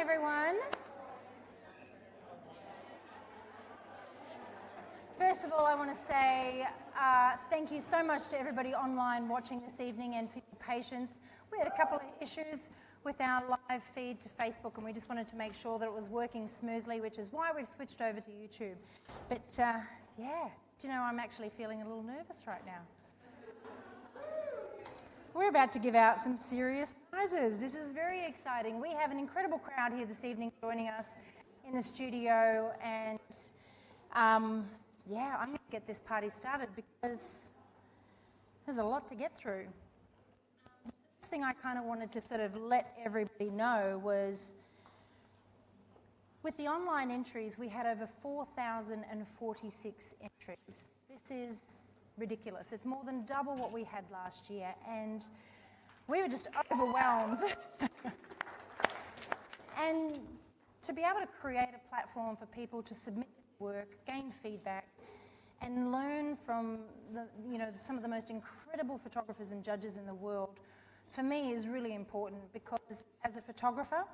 everyone. First of all, I want to say thank you so much to everybody online watching this evening and for your patience. We had a couple of issues with our live feed to Facebook, and we just wanted to make sure that it was working smoothly, which is why we've switched over to YouTube. But yeah, do you know, I'm actually feeling a little nervous right now. We're about to give out some serious prizes. This is very exciting. We have an incredible crowd here this evening joining us in the studio, and yeah, I'm going to get this party started because there's a lot to get through. The first thing I kind of wanted to sort of let everybody know was with the online entries, we had over 4,046 entries. This is ridiculous. It's more than double what we had last year, and we were just overwhelmed. And to be able to create a platform for people to submit work, gain feedback, and learn from some of the most incredible photographers and judges in the world, for me is really important, because as a photographer,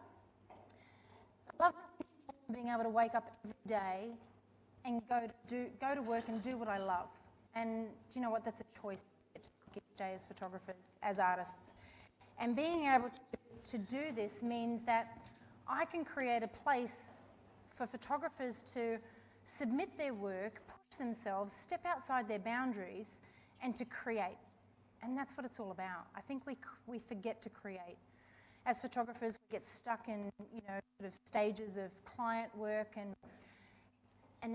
I love being able to wake up every day and go to work and do what I love. And do you know what? That's a choice each day as photographers, as artists. And being able to do this means that I can create a place for photographers to submit their work, push themselves, step outside their boundaries, and to create. And that's what it's all about. I think we forget to create. As photographers, we get stuck in, sort of stages of client work, and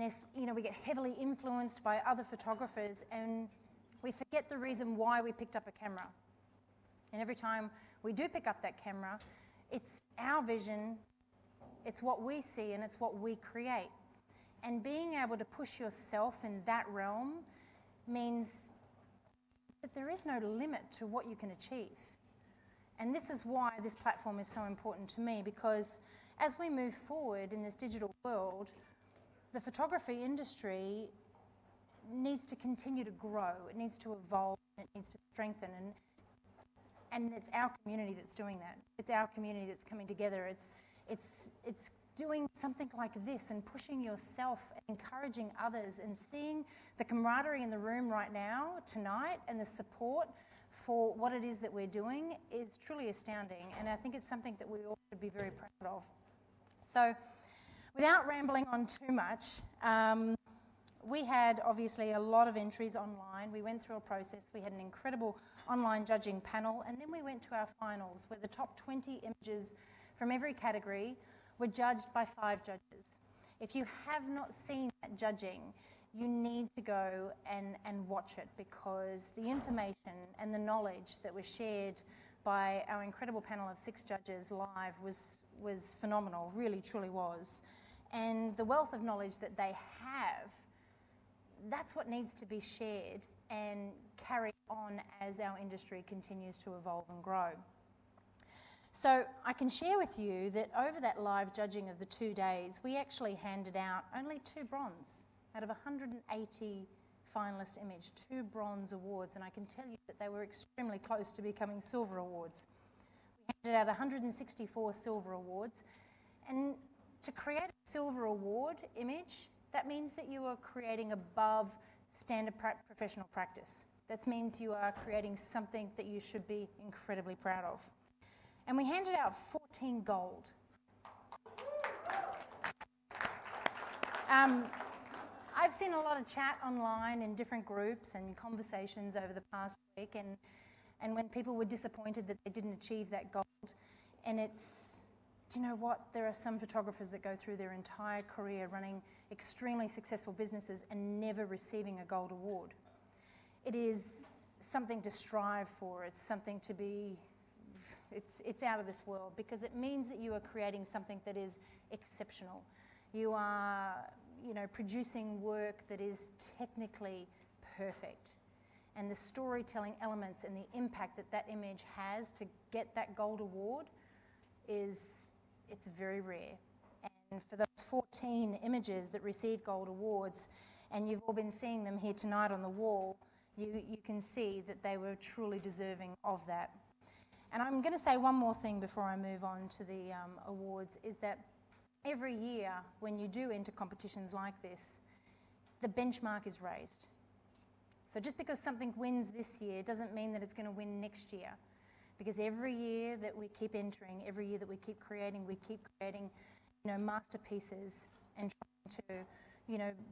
there's, we get heavily influenced by other photographers, and we forget the reason why we picked up a camera. And every time we do pick up that camera, it's our vision, it's what we see, and it's what we create. And being able to push yourself in that realm means that there is no limit to what you can achieve. And this is why this platform is so important to me, because as we move forward in this digital world, the photography industry needs to continue to grow, it needs to evolve, it needs to strengthen, and it's our community that's doing that. It's our community that's coming together. It's doing something like this and pushing yourself, encouraging others, and seeing the camaraderie in the room right now, tonight, and the support for what it is that we're doing is truly astounding, and I think it's something that we all should be very proud of. So, without rambling on too much, we had obviously a lot of entries online. We went through a process. We had an incredible online judging panel, and then we went to our finals, where the top 20 images from every category were judged by 5 judges. If you have not seen that judging, you need to go and watch it, because the information and the knowledge that was shared by our incredible panel of 6 judges live was phenomenal, really, truly was. And the wealth of knowledge that they have, that's what needs to be shared and carried on as our industry continues to evolve and grow. So I can share with you that over that live judging of the 2 days, we actually handed out only 2 bronze out of 180 finalist image, 2 bronze awards, and I can tell you that they were extremely close to becoming silver awards. We handed out 164 silver awards, and to create a silver award image, that means that you are creating above standard professional practice. That means you are creating something that you should be incredibly proud of. And we handed out 14 gold. I've seen a lot of chat online in different groups and conversations over the past week, and when people were disappointed that they didn't achieve that gold. And it's, do you know what? There are some photographers that go through their entire career running extremely successful businesses and never receiving a gold award. It is something to strive for. It's something to be, it's out of this world, because it means that you are creating something that is exceptional. You are, producing work that is technically perfect. And the storytelling elements and the impact that that image has to get that gold award it's very rare. And for those 14 images that receive gold awards, and you've all been seeing them here tonight on the wall, you can see that they were truly deserving of that. And I'm going to say one more thing before I move on to the awards, is that every year when you do enter competitions like this, the benchmark is raised. So just because something wins this year doesn't mean that it's going to win next year. Because every year that we keep entering, every year that we keep creating, masterpieces and trying to,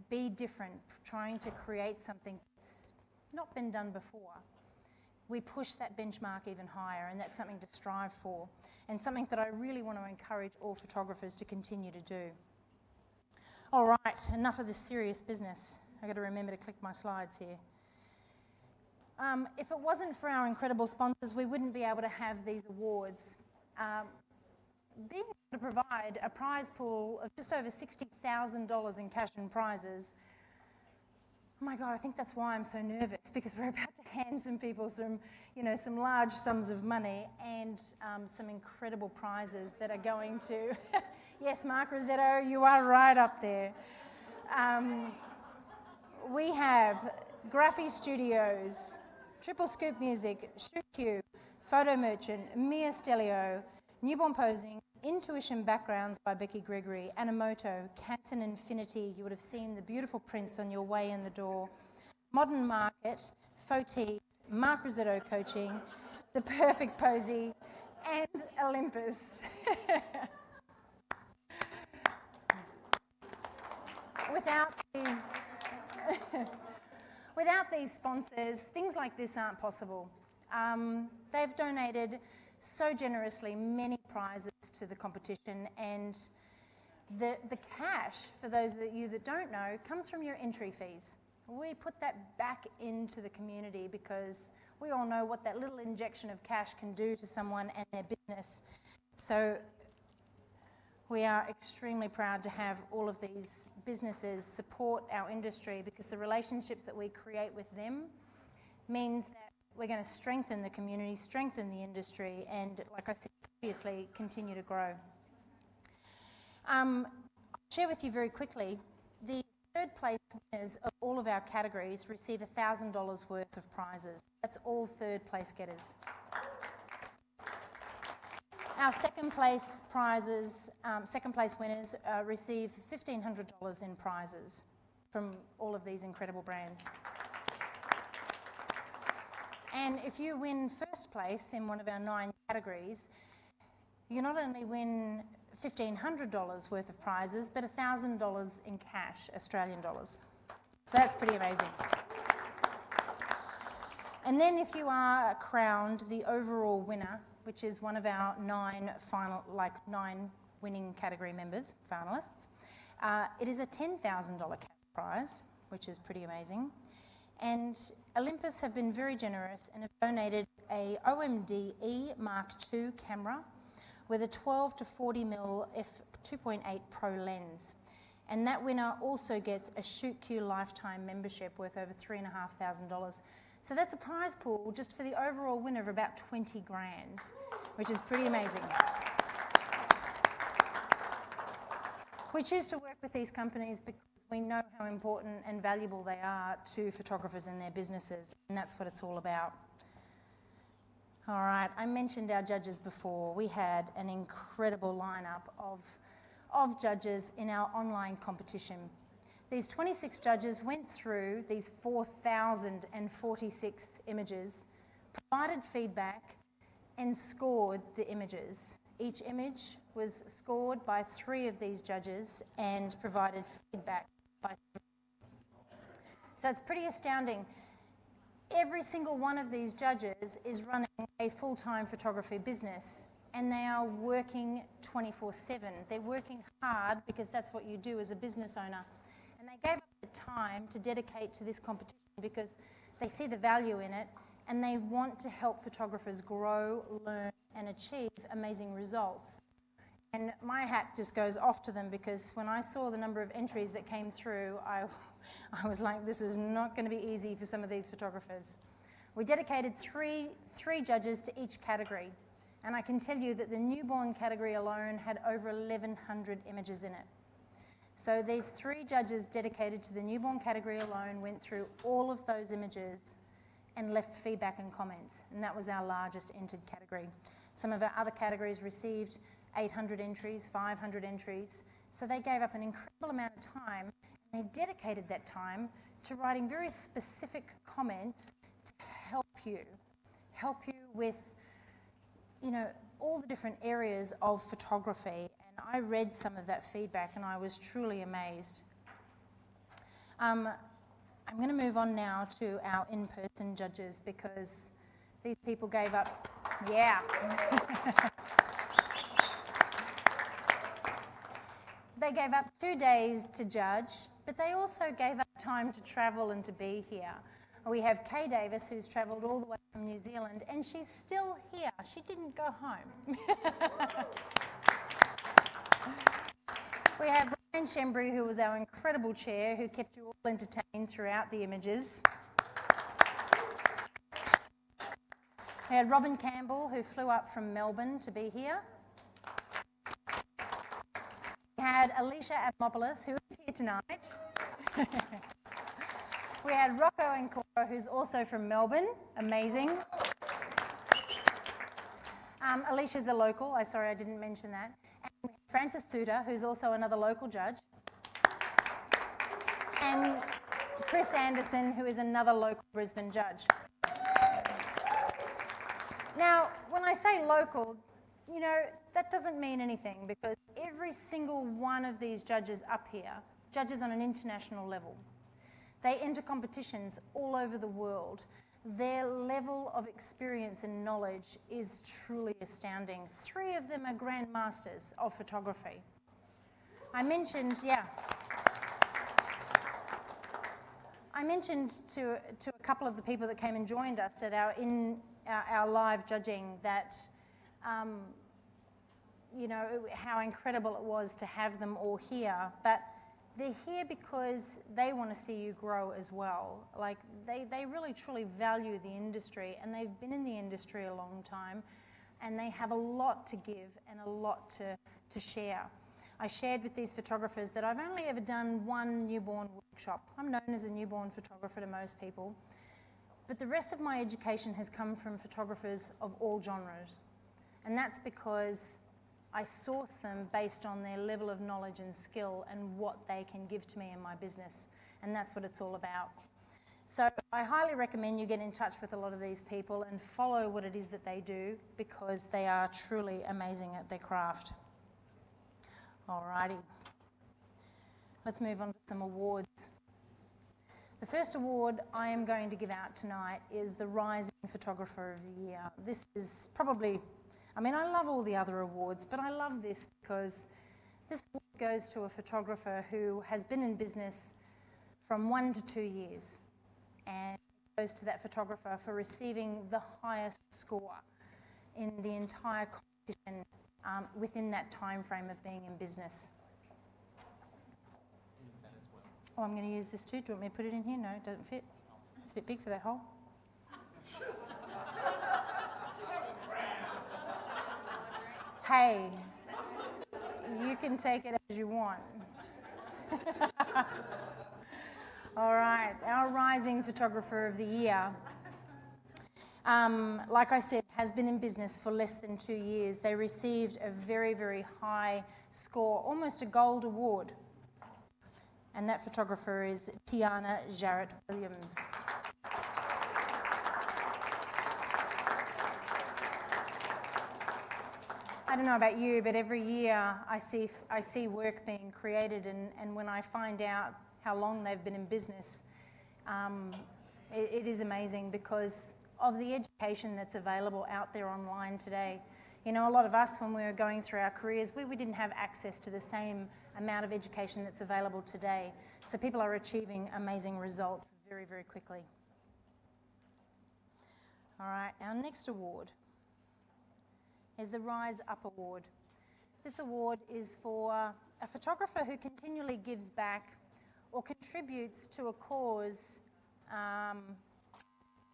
be different, trying to create something that's not been done before. We push that benchmark even higher, and that's something to strive for, and something that I really want to encourage all photographers to continue to do. All right, enough of this serious business. I've got to remember to click my slides here. If it wasn't for our incredible sponsors, we wouldn't be able to have these awards. Being able to provide a prize pool of just over $60,000 in cash and prizes, oh my God, I think that's why I'm so nervous, because we're about to hand some people some large sums of money and some incredible prizes that are going to, yes, Mark Rossetto, you are right up there. We have Graphy Studios, Triple Scoop Music, Shoot Q, Photo Merchant, Mia Stelio, Newborn Posing, Intuition Backgrounds by Becky Gregory, Animoto, Canson Infinity, you would have seen the beautiful prints on your way in the door, Modern Market, Fotees, Mark Rossetto Coaching, The Perfect Posy, and Olympus. Without these sponsors, things like this aren't possible. They've donated so generously many prizes to the competition, and the cash, for those of you that don't know, comes from your entry fees. We put that back into the community because we all know what that little injection of cash can do to someone and their business. So we are extremely proud to have all of these businesses support our industry, because the relationships that we create with them means that we're going to strengthen the community, strengthen the industry, and, like I said previously, continue to grow. I'll share with you very quickly, the third place winners of all of our categories receive $1,000 worth of prizes. That's all third place getters. Our second place winners receive $1,500 in prizes from all of these incredible brands. And if you win first place in one of our 9 categories, you not only win $1,500 worth of prizes, but $1,000 in cash, Australian dollars. So that's pretty amazing. And then if you are crowned the overall winner, which is one of our 9 winning category members, finalists, it is a $10,000 cash prize, which is pretty amazing. And Olympus have been very generous and have donated a OMD E Mark II camera with a 12 to 40mm f2.8 Pro lens. And that winner also gets a Shoot Q lifetime membership worth over $3,500. So that's a prize pool just for the overall winner of about 20 grand, which is pretty amazing. We choose to work with these companies because we know how important and valuable they are to photographers and their businesses, and that's what it's all about. All right, I mentioned our judges before. We had an incredible lineup of judges in our online competition. These 26 judges went through these 4,046 images, provided feedback, and scored the images. Each image was scored by 3 of these judges and provided feedback by 3. So it's pretty astounding. Every single one of these judges is running a full-time photography business, and they are working 24/7. They're working hard because that's what you do as a business owner. And they gave up the time to dedicate to this competition because they see the value in it, and they want to help photographers grow, learn, and achieve amazing results. And my hat just goes off to them, because when I saw the number of entries that came through, I was like, this is not going to be easy for some of these photographers. We dedicated three judges to each category, and I can tell you that the newborn category alone had over 1,100 images in it. So these 3 judges dedicated to the newborn category alone went through all of those images and left feedback and comments, and that was our largest entered category. Some of our other categories received 800 entries, 500 entries, so they gave up an incredible amount of time, and they dedicated that time to writing very specific comments to help you with, you know, all the different areas of photography. And I read some of that feedback and I was truly amazed. I'm going to move on now to our in-person judges because these people gave up, yeah. They gave up 2 days to judge, but they also gave up time to travel and to be here. We have Kay Davis, who's travelled all the way from New Zealand, and she's still here. She didn't go home. We have Ryan Shembry, who was our incredible chair, who kept you all entertained throughout the images. We had Robin Campbell, who flew up from Melbourne to be here. We had Alicia Adamopoulos, who is here tonight. We had Rocco Ancora, who's also from Melbourne. Amazing. Alicia's a local. Sorry, I didn't mention that. And we have Francis Suter, who's also another local judge. And Chris Anderson, who is another local Brisbane judge. Now, when I say local, you know, that doesn't mean anything because every single one of these judges up here judges on an international level. They enter competitions all over the world. Their level of experience and knowledge is truly astounding. 3 of them are grandmasters of photography. I mentioned to a couple of the people that came and joined us at our live judging that, you know, how incredible it was to have them all here. But they're here because they want to see you grow as well. Like, they really truly value the industry, and they've been in the industry a long time, and they have a lot to give and a lot to share. I shared with these photographers that I've only ever done 1 newborn workshop. I'm known as a newborn photographer to most people, but the rest of my education has come from photographers of all genres, and that's because I source them based on their level of knowledge and skill and what they can give to me in my business. And that's what it's all about. So I highly recommend you get in touch with a lot of these people and follow what it is that they do because they are truly amazing at their craft. Alrighty. Let's move on to some awards. The first award I am going to give out tonight is the Rising Photographer of the Year. This is probably, I mean, I love all the other awards, but I love this because this award goes to a photographer who has been in business from 1 to 2 years, and it goes to that photographer for receiving the highest score in the entire competition within that time frame of being in business. Oh, I'm going to use this too. Do you want me to put it in here? No, it doesn't fit. It's a bit big for that hole. Hey, you can take it as you want. All right, our Rising Photographer of the Year, like I said, has been in business for less than 2 years. They received a very, very high score, almost a gold award. And that photographer is Tiana Jarrett Williams. I don't know about you, but every year I see work being created, and when I find out how long they've been in business, it is amazing because of the education that's available out there online today. You know, a lot of us, when we were going through our careers, we didn't have access to the same amount of education that's available today. So people are achieving amazing results very, very quickly. All right, our next award is the Rise Up Award. This award is for a photographer who continually gives back or contributes to a cause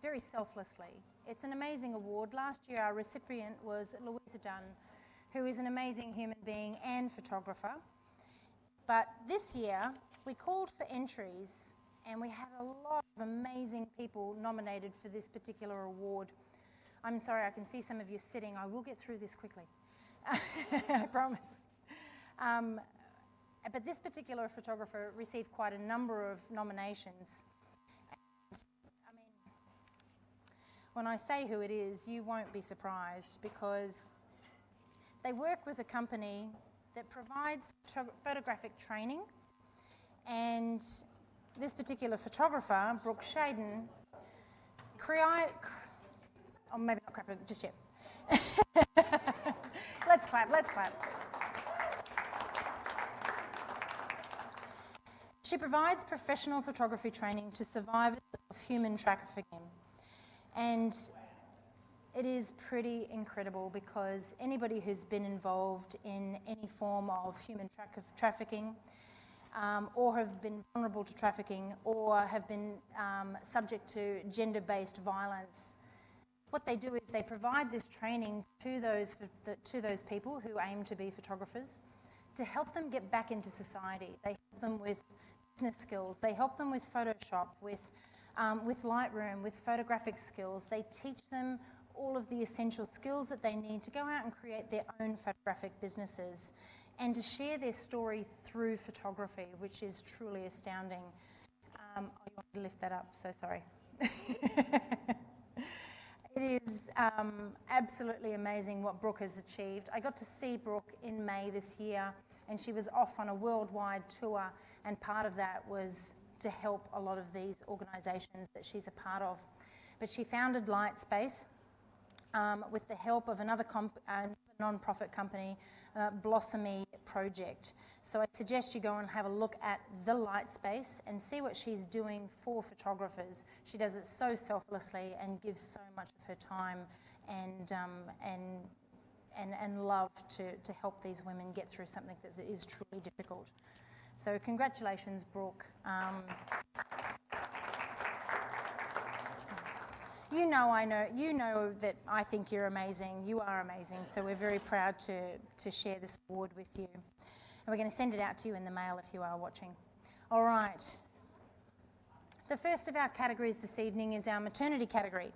very selflessly. It's an amazing award. Last year our recipient was Louisa Dunn, who is an amazing human being and photographer. But this year we called for entries, and we had a lot of amazing people nominated for this particular award. I'm sorry, I can see some of you sitting. I will get through this quickly. I promise. But this particular photographer received quite a number of nominations. And, I mean, when I say who it is, you won't be surprised, because they work with a company that provides photographic training, and this particular photographer, Brooke Shaden, oh, maybe not clap just yet. Let's clap. She provides professional photography training to survivors of human trafficking. And it is pretty incredible, because anybody who's been involved in any form of human trafficking, or have been vulnerable to trafficking, or have been subject to gender-based violence, what they do is they provide this training to those people who aim to be photographers, to help them get back into society. They help them with business skills. They help them with Photoshop, with Lightroom, with photographic skills. They teach them all of the essential skills that they need to go out and create their own photographic businesses, and to share their story through photography, which is truly astounding. Oh, you want me to lift that up? So sorry. It is absolutely amazing what Brooke has achieved. I got to see Brooke in May this year, and she was off on a worldwide tour, and part of that was to help a lot of these organisations that she's a part of. But she founded Lightspace with the help of another non-profit company, Blossomy Project. So I suggest you go and have a look at the Lightspace and see what she's doing for photographers. She does it so selflessly and gives so much of her time and love to help these women get through something that is truly difficult. So congratulations, Brooke. You know that I think you're amazing. You are amazing. So we're very proud to share this award with you. And we're going to send it out to you in the mail if you are watching. All right. The first of our categories this evening is our maternity category.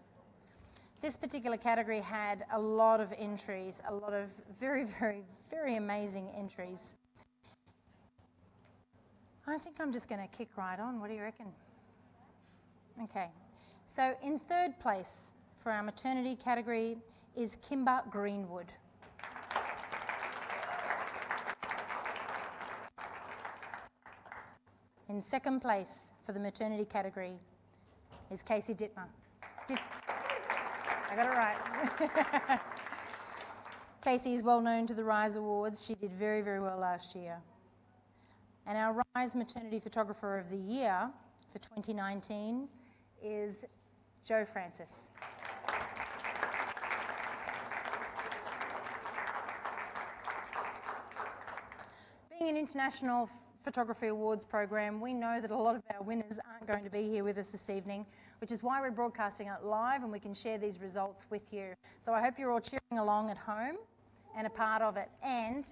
This particular category had a lot of entries, a lot of very, very, very amazing entries. I think I'm just going to kick right on. What do you reckon? Okay. So in third place for our maternity category is Kimber Greenwood. In second place for the maternity category is Casey Dittmer. I got it right. Casey is well known to the RISE Awards. She did very, very well last year. And our RISE Maternity Photographer of the Year for 2019 is Jo Francis. Being an international photography awards program, we know that a lot of our winners aren't going to be here with us this evening, which is why we're broadcasting it live and we can share these results with you. So I hope you're all cheering along at home and a part of it. And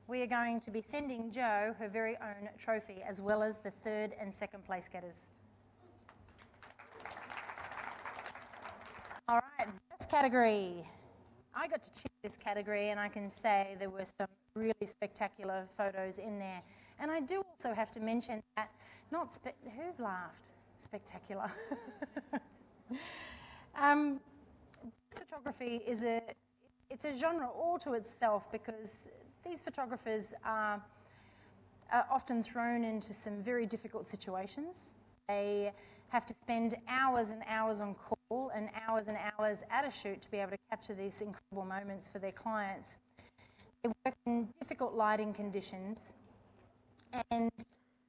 we are going to be sending Jo her very own trophy, as well as the third and second place getters. All right, best category. I got to choose this category, and I can say there were some really spectacular photos in there. And I do also have to mention that, who laughed? Spectacular. Photography is it's a genre all to itself, because these photographers are often thrown into some very difficult situations. They have to spend hours and hours on call and hours at a shoot to be able to capture these incredible moments for their clients. They work in difficult lighting conditions, and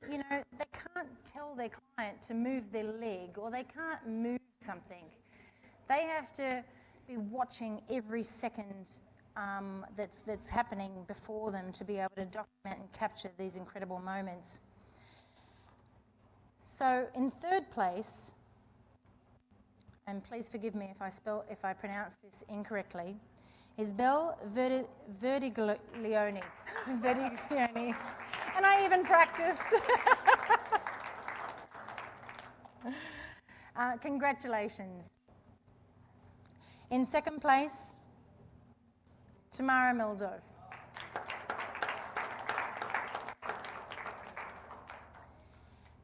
they can't tell their client to move their leg, or they can't move something. They have to be watching every second that's happening before them to be able to document and capture these incredible moments. So in third place, and please forgive me if I pronounce this incorrectly, is Belle Verdiglione. Verdiglione. And I even practiced. Congratulations. In second place, Tamara Mildove.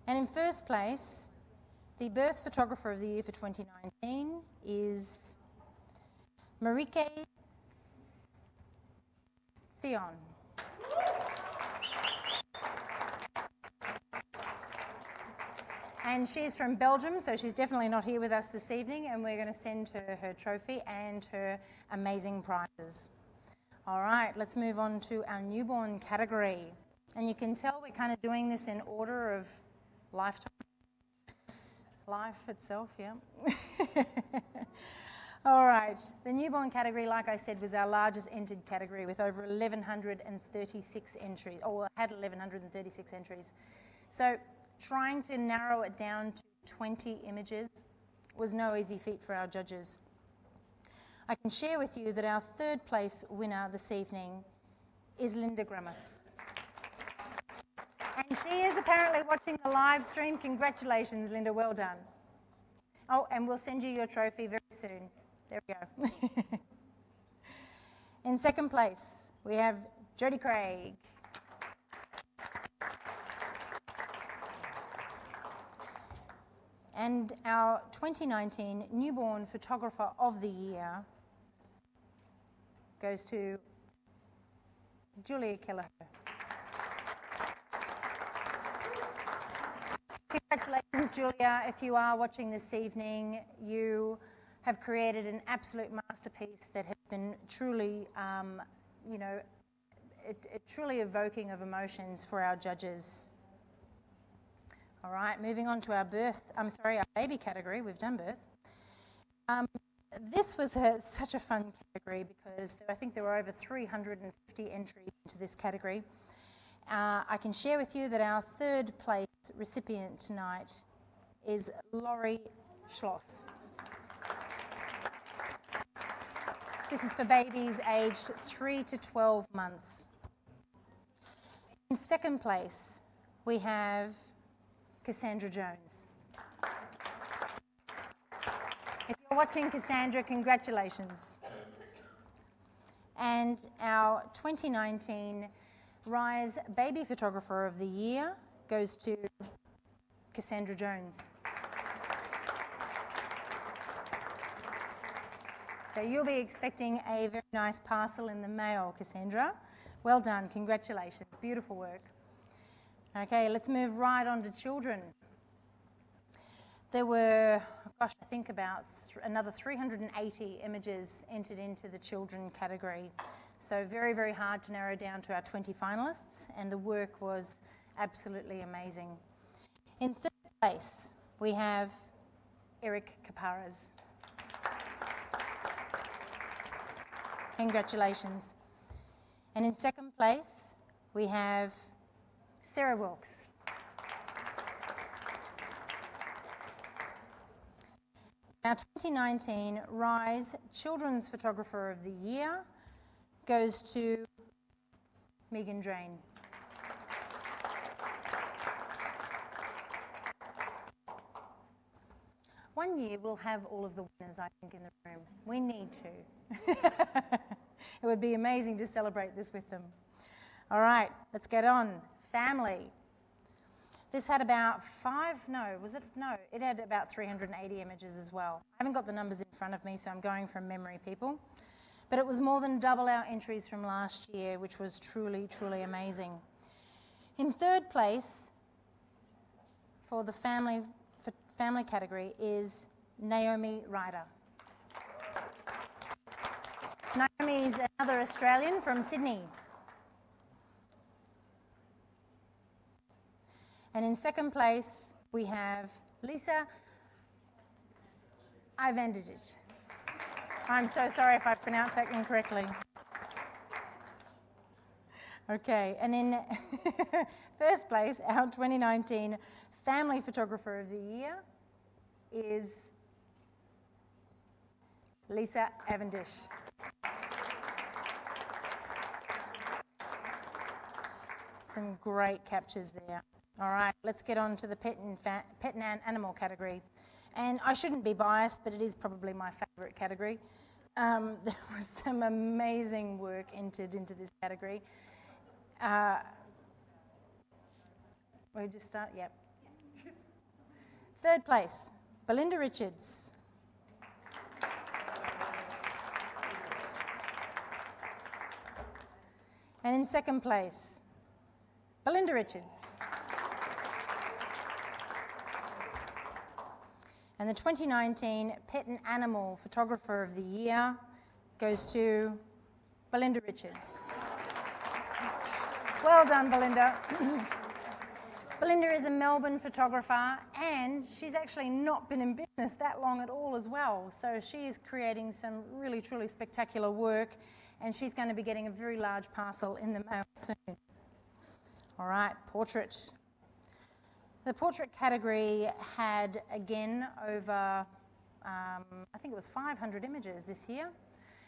And in first place, the Birth Photographer of the Year for 2019 is Marieke Theon. And she's from Belgium, so she's definitely not here with us this evening, and we're going to send her her trophy and her amazing prizes. All right, let's move on to our newborn category. And you can tell we're kind of doing this in order of lifetime. Life itself, yeah. All right, the newborn category, like I said, was our largest entered category with over 1,136 entries, or had 1,136 entries. So trying to narrow it down to 20 images was no easy feat for our judges. I can share with you that our third place winner this evening is Linda Grammas. And she is apparently watching the live stream. Congratulations, Linda, well done. Oh, and we'll send you your trophy very soon. There we go. In second place, we have Jodie Craig. And our 2019 Newborn Photographer of the Year goes to Julia Kelleher. Congratulations, Julia. If you are watching this evening, you have created an absolute masterpiece that has been truly, truly evoking of emotions for our judges. All right, moving on to our our baby category. We've done birth. This was such a fun category because I think there were over 350 entries into this category. I can share with you that our third place recipient tonight is Laurie Schloss. This is for babies aged 3 to 12 months. In second place, we have Cassandra Jones. If you're watching, Cassandra, congratulations. And our 2019 Rise Baby Photographer of the Year goes to Cassandra Jones. So you'll be expecting a very nice parcel in the mail, Cassandra. Well done, congratulations, beautiful work. Okay, let's move right on to children. There were, I think about another 380 images entered into the children category. So very, very hard to narrow down to our 20 finalists, and the work was absolutely amazing. In third place, we have Eric Caparas. Congratulations. And in second place, we have Sarah Wilkes. Our 2019 Rise Children's Photographer of the Year goes to Megan Drain. One year we'll have all of the winners, I think, in the room. We need to. It would be amazing to celebrate this with them. All right, let's get on. Family. This had about it had about 380 images as well. I haven't got the numbers in front of me, so I'm going from memory, people. But it was more than double our entries from last year, which was truly, truly amazing. In third place for the family category is Naomi Ryder. Naomi is another Australian from Sydney. And in second place, we have Lisa Ivandic. I'm so sorry if I pronounced that incorrectly. Okay, and in first place, our 2019 Family Photographer of the Year is Lisa Avendish. Some great captures there. All right, let's get on to the pet and animal category. And I shouldn't be biased, but it is probably my favourite category. There was some amazing work entered into this category. We just start, yep. Third place, Belinda Richards. And in second place, Belinda Richards. And the 2019 Pet and Animal Photographer of the Year goes to Belinda Richards. Well done, Belinda. Belinda is a Melbourne photographer, and she's actually not been in business that long at all as well. So she is creating some really, truly spectacular work, and she's going to be getting a very large parcel in the mail soon. All right, portrait. The portrait category had, again, over, I think it was 500 images this year.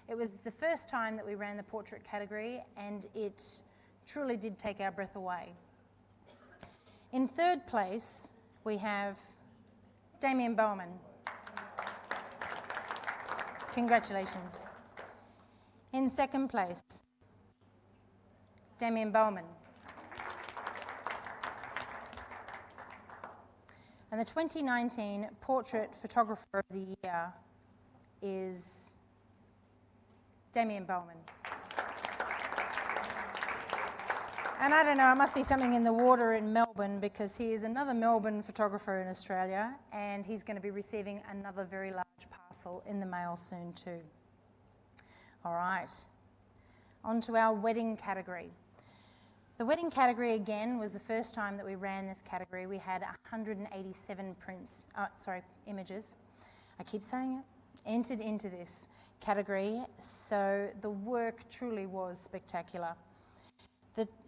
It was the first time that we ran the portrait category, and it truly did take our breath away. In third place, we have Damien Bowman. Congratulations. In second place, Damien Bowman. And the 2019 Portrait Photographer of the Year is Damien Bowman. And I don't know, it must be something in the water in Melbourne, because he is another Melbourne photographer in Australia, and he's going to be receiving another very large parcel in the mail soon too. All right, on to our wedding category. The wedding category, again, was the first time that we ran this category. We had 187 images. I keep saying it, entered into this category, so the work truly was spectacular.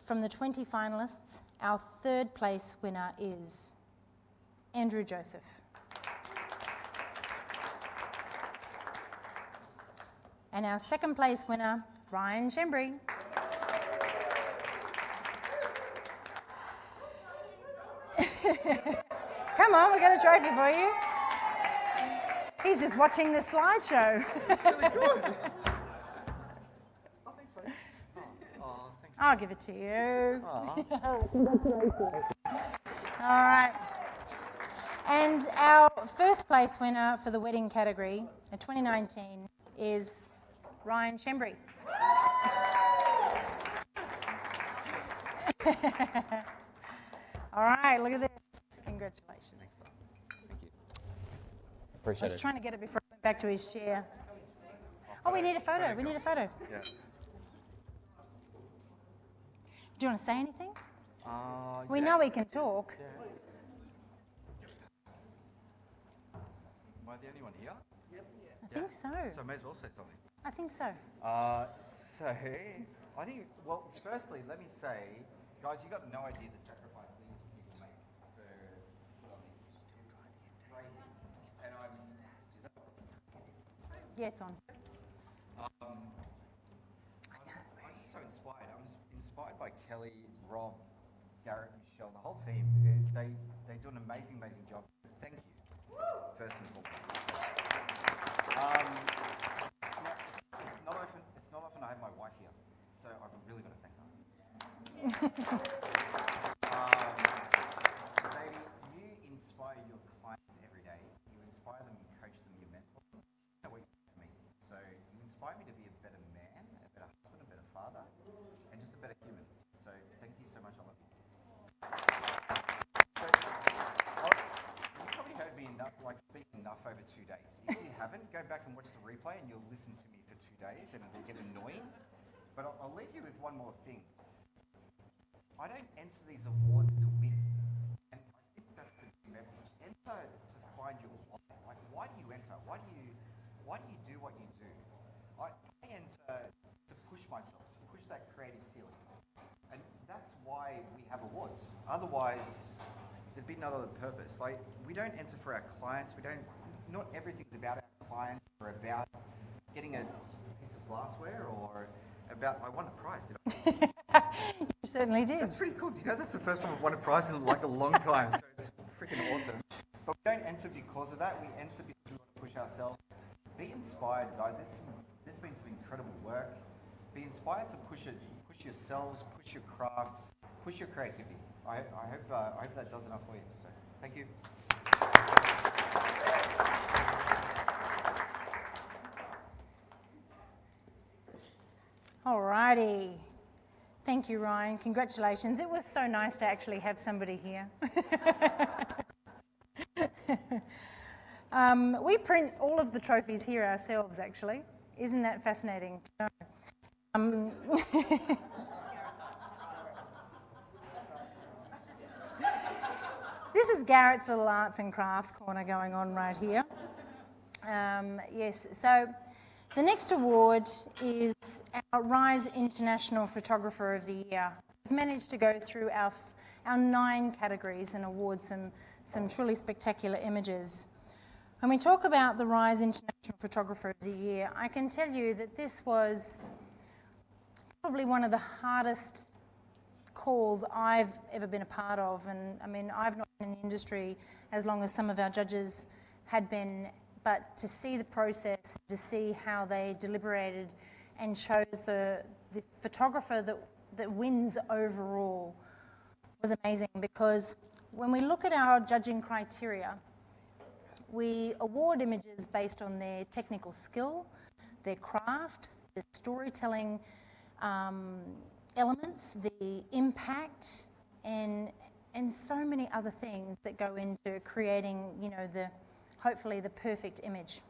From the 20 finalists, our third place winner is Andrew Joseph. And our second place winner, Ryan Shembry. Come on, we got a trophy for you. He's just watching the slideshow. It's really good. Oh, thanks, buddy. Oh, thanks. I'll give it to you. Oh. Congratulations. All right. And our first place winner for the wedding category in 2019 is Ryan Shembry. All right, look at this. Congratulations. Thanks. Thank you. I Appreciate was it. trying to get it before I went back to his chair. Oh, we need a photo. We need a photo. Yeah. Do you want to say anything? We yeah. know he can talk. Yeah. Am I the only one here? I think so. So I may as well say something. I think so. So, I think, well, firstly, let me say, guys, you got no idea the sacrifice these people make for put on this. It's crazy. And Yeah, it's on. I'm just so inspired. I'm inspired by Kelly, Rob, Garrett, Michelle, the whole team. They do an amazing, amazing job. Thank you, first and foremost. It's not often I have my wife here, so I've really got to thank her. Baby, you inspire your clients every day. You inspire them, you coach them, you mentor them. That's what you do for me. So you inspire me to be a better man, a better husband, a better father, and just a better human. So thank you so much. I love you. So, you've probably heard me speak enough over 2 days. If you haven't, go back and watch the replay and you'll listen to me for 2 days and it'll get annoying. But I'll leave you with one more thing. I don't enter these awards to win. And I think that's the message. Enter to find your why. Like, why do you enter? Why do you do what you do? I enter to push myself, to push that creative ceiling. And that's why we have awards. Otherwise, there'd be no other purpose. Like, we don't enter for our clients. Not everything's about our clients or about getting a piece of glassware or about, I won a prize, did I? You're certainly did. That's pretty cool. Do you know that's the first time I've won a prize in like a long time? So it's freaking awesome. But we don't enter because of that. We enter because we want to push ourselves. Be inspired, guys. There's been some incredible work. Be inspired to push yourselves, push your crafts, push your creativity. I hope that does enough for you. So thank you. Alrighty. Thank you, Ryan. Congratulations. It was so nice to actually have somebody here. We print all of the trophies here ourselves, actually. Isn't that fascinating? This is Garrett's little arts and crafts corner going on right here. Yes, so the next award is our Rise International Photographer of the Year. We've managed to go through our 9 categories and award some truly spectacular images. When we talk about the Rise International Photographer of the Year, I can tell you that this was probably one of the hardest calls I've ever been a part of. And I mean, I've not been in the industry as long as some of our judges had been, but to see the process, to see how they deliberated and chose the photographer that wins overall was amazing, because when we look at our judging criteria, we award images based on their technical skill, their craft, their storytelling elements, the impact, and so many other things that go into creating, you know, hopefully the perfect image.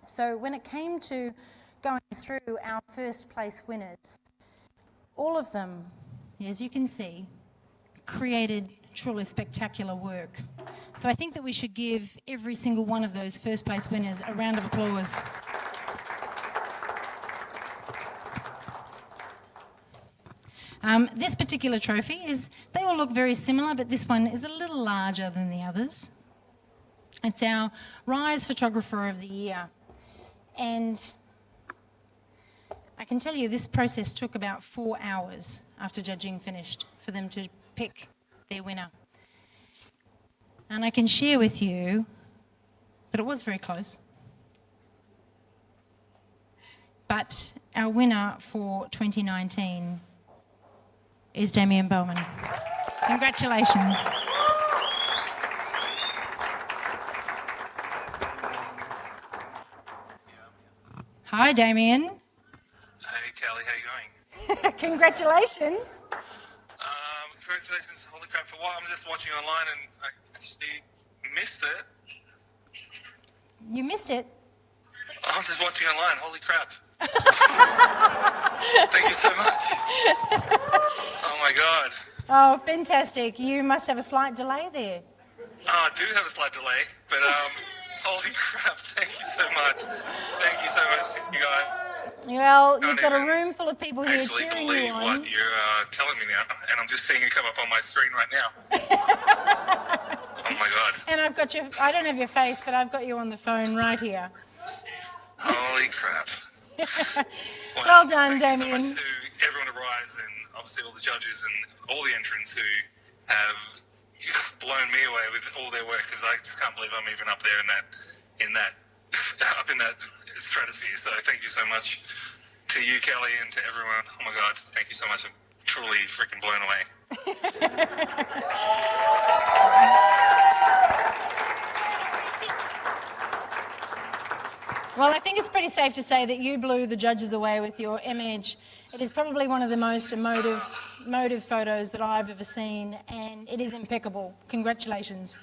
So when it came to going through our first place winners, all of them, as you can see, created truly spectacular work. So I think that we should give every single one of those first place winners a round of applause. This particular trophy they all look very similar, but this one is a little larger than the others. It's our Rise Photographer of the Year. And I can tell you this process took about 4 hours after judging finished for them to pick their winner. And I can share with you that it was very close. But our winner for 2019 is Damien Bowman. Congratulations. Hi, Damien. Hey, Kelly, how you going? Congratulations. Congratulations, holy crap, for what? I'm just watching online and I actually missed it. You missed it? I'm just watching online, holy crap. Thank you so much. Oh my God. Oh, fantastic. You must have a slight delay there. I do have a slight delay, but holy crap, thank you so much. Thank you so much, you guys. Well, you've got a room full of people here cheering you believe on. what you're telling me now, and I'm just seeing it come up on my screen right now. Oh my God. And I've got I don't have your face, but I've got you on the phone right here. Holy crap. Well done, thank Damien. you so much to everyone at Rise and obviously all the judges and all the entrants who have blown me away with all their work, because I just can't believe I'm even up there in that stratosphere. So thank you so much to you, Kelly, and to everyone. Oh my God, thank you so much. I'm truly freaking blown away. Well, I think it's pretty safe to say that you blew the judges away with your image. It is probably one of the most emotive photos that I've ever seen, and it is impeccable. Congratulations.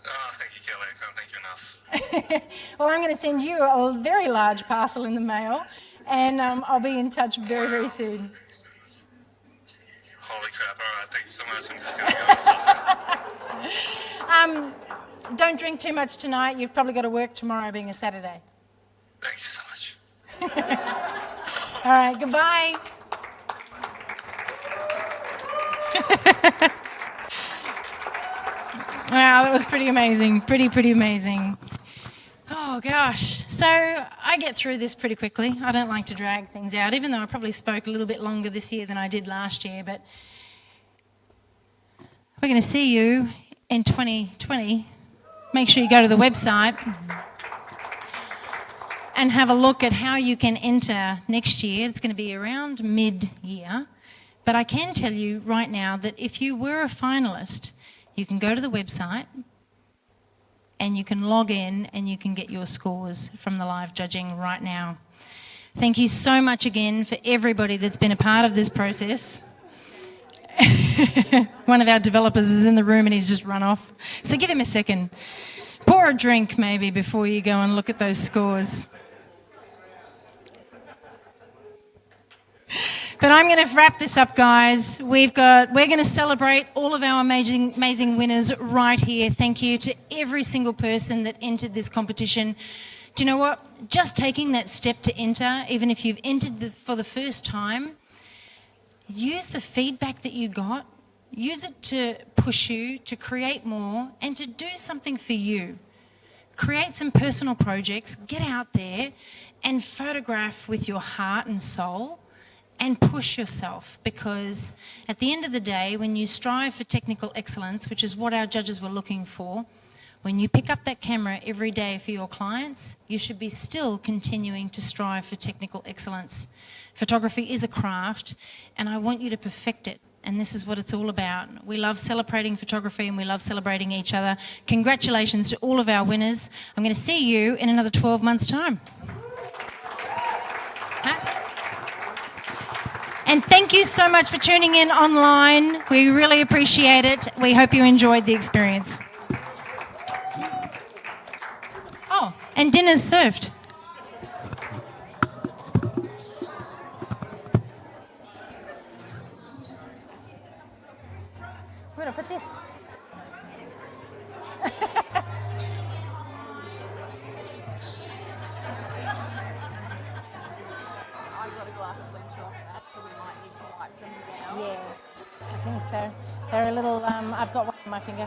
Oh, thank you, Kelly. I can't thank you enough. Well, I'm going to send you a very large parcel in the mail, and I'll be in touch very, very soon. Holy crap. All right, thank you so much. I'm just going to go. Don't drink too much tonight. You've probably got to work tomorrow, being a Saturday. Thank you so much. All right, goodbye. Wow, that was pretty amazing. Pretty amazing. Oh, gosh. So I get through this pretty quickly. I don't like to drag things out, even though I probably spoke a little bit longer this year than I did last year. But we're going to see you in 2020. Make sure you go to the website and have a look at how you can enter next year. It's going to be around mid-year. But I can tell you right now that if you were a finalist, you can go to the website and you can log in and you can get your scores from the live judging right now. Thank you so much again for everybody that's been a part of this process. One of our developers is in the room and he's just run off. So give him a second. Pour a drink maybe before you go and look at those scores. But I'm going to wrap this up, guys. We're going to celebrate all of our amazing winners right here. Thank you to every single person that entered this competition. Do you know what? Just taking that step to enter, even if you've entered for the first time, use the feedback that you got. Use it to push you to create more and to do something for you. Create some personal projects. Get out there and photograph with your heart and soul. And push yourself, because at the end of the day, when you strive for technical excellence, which is what our judges were looking for, when you pick up that camera every day for your clients, you should be still continuing to strive for technical excellence. Photography is a craft, and I want you to perfect it. And this is what it's all about. We love celebrating photography and we love celebrating each other. Congratulations to all of our winners. I'm going to see you in another 12 months' time. And thank you so much for tuning in online. We really appreciate it. We hope you enjoyed the experience. Oh, and dinner's served. We're going to put this... Yeah, I think so. They're a little, I've got one on my finger.